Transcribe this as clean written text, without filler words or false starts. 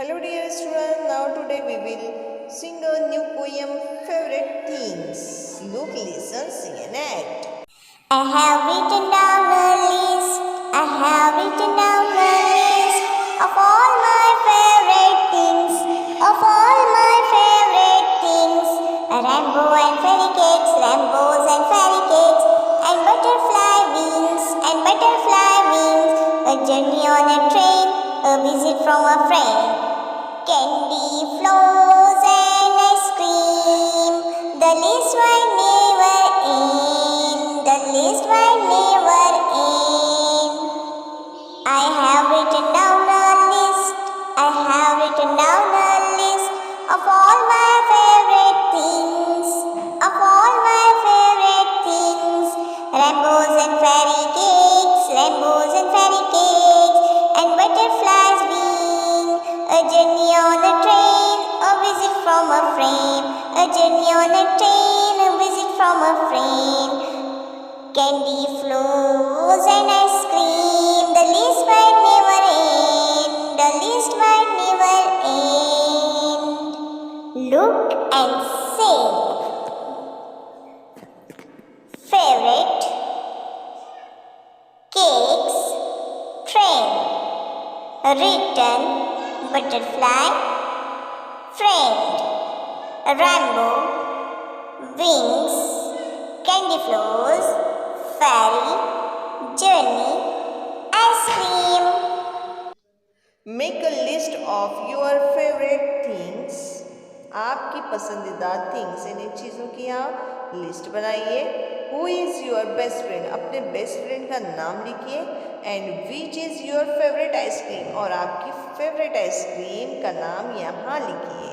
Hello dear students, now today we will sing a new poem favorite things. Look, listen, sing and act. I have written down a list. I have written down a list of all my favorite things. Of all my favorite things. A rainbow and fairy cakes, rainbows and fairy cakes, and butterfly wings, and butterfly wings. A journey on a train, a visit from a friend. Candy flows and ice cream. The list might never end. The list might never end. I have written down a list. I have written down a list of all my favorite things. Of all my favorite things. Rainbows and fairy cakes. Rainbows and fairy cakes. And butterflies wing. A journey on a train. A visit from a friend. A journey on a train. A visit from a friend. Candy flows and ice cream. The list might never end. The list might never end. Look and sing. Favorite cakes train. Written butterfly friend. Rainbow wings. Candy flows fairy journey ice cream. Make a list of your favorite things. आपकी पसंदीदा things यानी चीज़ों की आप list बनाइए. Who is your best friend, अपने best friend का नाम लिखिए. And which is your favourite ice cream, और आपकी फेवरेट आइसक्रीम का नाम यहाँ लिखिए.